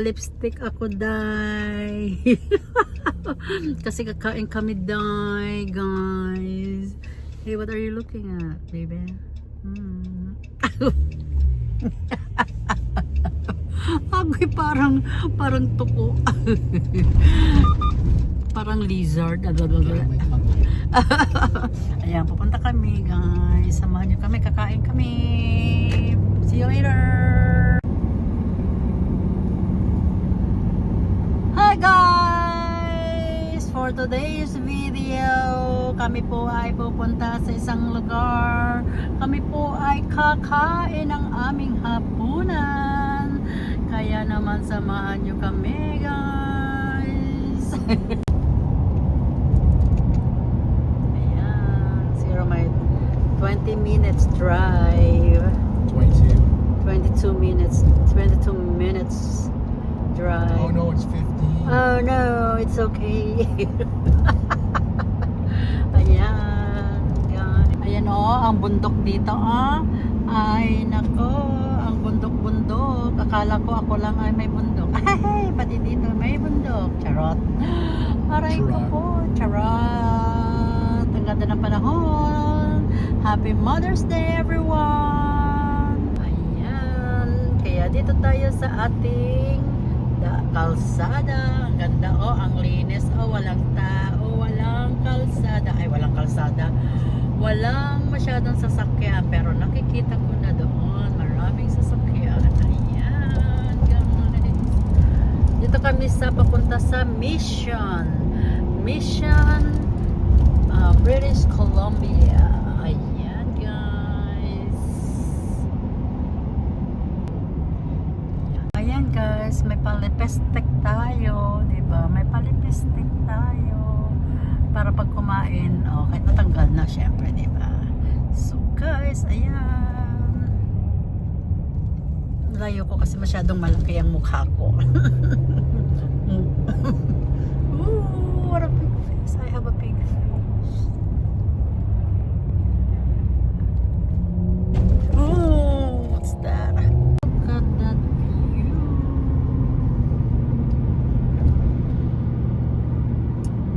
Naka-lipstick ako, day. Kasi kakain kami, day, guys. Hey, what are you looking at, baby? Agoy, parang tuko. Parang lizard. Ayan, pupunta kami, guys. Samahan nyo kami, kakain kami. See you later. Hi guys! For today's video, kami po ay pupunta sa isang lugar. Kami po ay kakain ng aming hapunan. Kaya naman samahan nyo kami, guys. Ayan, 20 minutes drive. 22 minutes drive. Oh no, it's 15. Oh no, it's okay. Ayan, guys. Ayan ang bundok dito ay nako, ang bundok-bundok. Akala ko ako lang ay may bundok. Ay, pati dito may bundok. Charot. Aray ko po, charot. Ang ganda ng panahon. Happy Mother's Day, everyone. Ayan, kaya dito tayo sa ating kalsada. Ang ganda, ang linis, walang tao, walang kalsada. Ay, walang kalsada. Walang masyadong sasakyan, pero nakikita ko na doon maraming sasakyan. Ayan, guys. Dito kami papunta sa Mission, British Columbia. Ayan, guys. Ayan, guys, may palipestek tayo, diba? May palipestek tayo para pag kumain, kahit natanggal na syempre, diba? So guys, ayan, layo ko kasi masyadong malaki ang mukha ko. Ooh, what a big face. I have a big face. Ooh, what's that? Look at that view.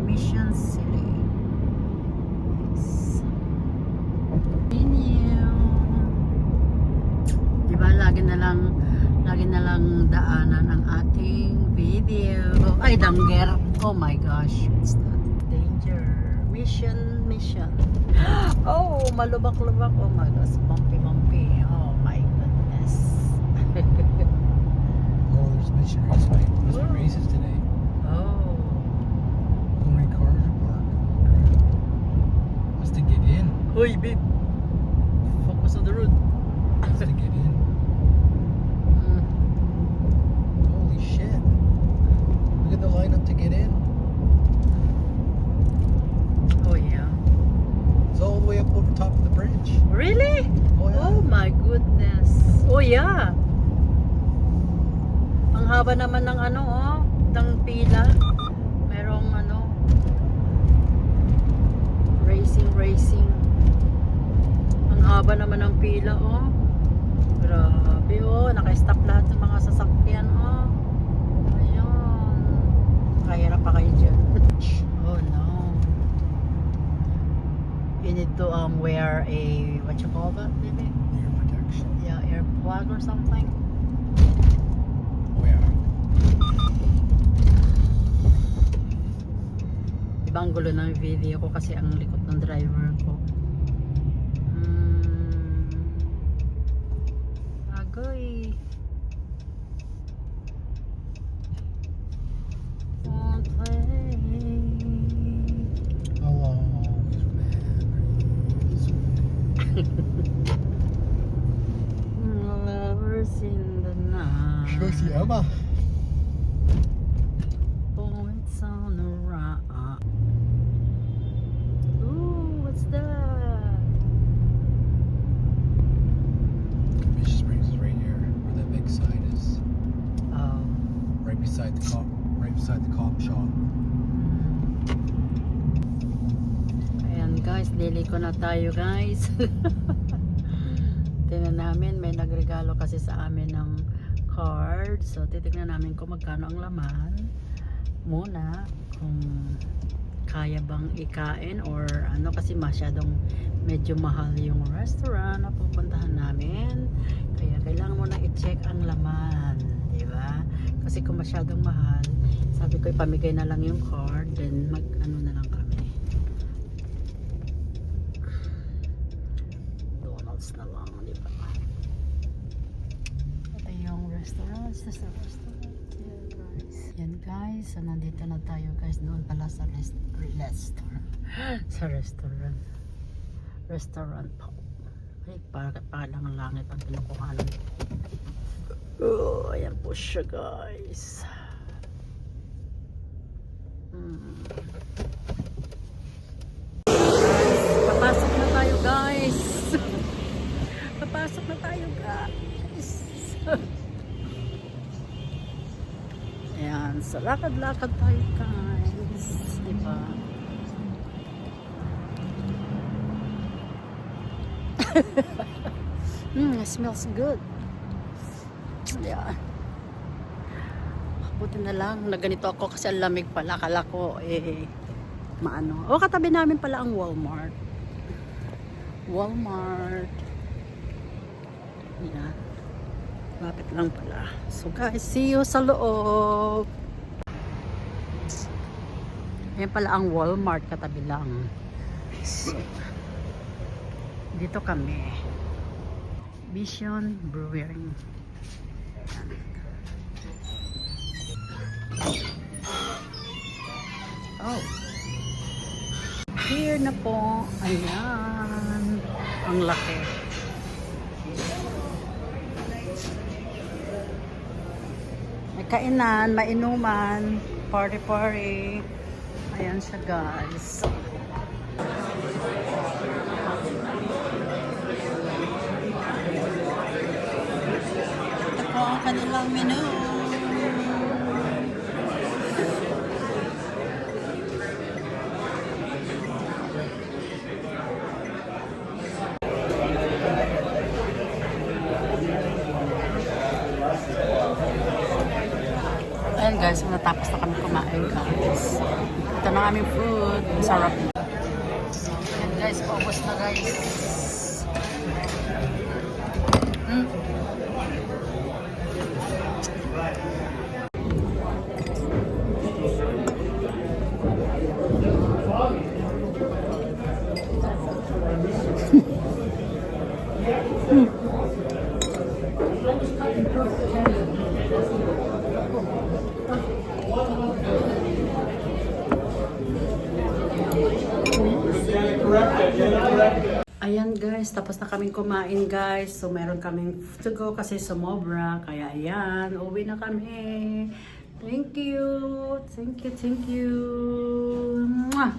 Mission City. Yes. Diba, lagi na lang daanan ang ating video. Ay, dangger. Oh my gosh. What's that? Danger. Mission. Oh, malubak-lubak. Oh my gosh. Bumpy. Oh my goodness. Oh, there's missionaries fight. There's been races today. Oh. So many cars are parked. Just to get in. Hoy, babe. Focus on the road. Just to get in. Holy shit. Look at the lineup to get in. Oh yeah. It's all the way up over top of the bridge. Really? Oh yeah. Oh my goodness. Oh yeah. Ang haba naman ng ng pila. Merong racing. Ang haba naman ng pila, Grabe, naka-stop lahat ng mga sasakyan, Ayun. Kahirap pa kayo dyan. Oh no. You need to wear a, what you call that, baby? Ear protection. Yeah, air plug or something. Oh yeah. Ibang gulo ng video ko kasi ang likot ng driver ko. Agoy. Won't play. Hello, memories. Lovers in the night. Should go see Emma. Oh, it's on the right. Ooh, what's that? Mission Springs is right here, where that big sign is. Oh. Right beside the cop shop. Ayan guys, liliko na tayo guys. Tingnan namin, may nagregalo kasi sa amin ng card. So, titignan namin kung magkano ang laman. Muna, kung kaya bang ikain or ano, kasi masyadong medyo mahal yung restaurant na pupuntahan namin. Kaya kailangan mo na i-check ang laman. Diba? Kasi kung masyadong mahal, sabi ko ipamigay na lang yung card, then mag ano na lang kami. McDonald's na lang, diba? Ito yung restaurant. Sa restaurant. Yan guys. So nandito na tayo guys. Doon pala sa sa restaurant. Restaurant po. Ay, parang langit ang pinukuhanan. Oh, ayan po siya guys. Papasok na tayo guys. Papasok na tayo guys. Ayan, so lakad-lakad tayo guys. Diba? It smells good. Yeah. Buti na lang na ganito ako kasi ang lamig pala. Akala ko maano. O, katabi namin pala ang Walmart. Walmart. Yan. Lapit lang pala. So guys, see you sa loob. Yan pala ang Walmart, katabi lang. So, dito kami. Vision Brewing. Oh. Here na po. Ayan. Ang laki. May kainan, mainuman, party-party. Ayan siya guys. Ito po ang kanilang menu. Ayan guys, natapos na kami kumain guys. Ito na aming food. Masarap. Ayan guys, paubos na guys. Ayan guys, tapos na kaming kumain guys. So meron kaming to go kasi sumobra. Kaya ayan, uwi na kami. Thank you. Thank you. Thank you. Mwah!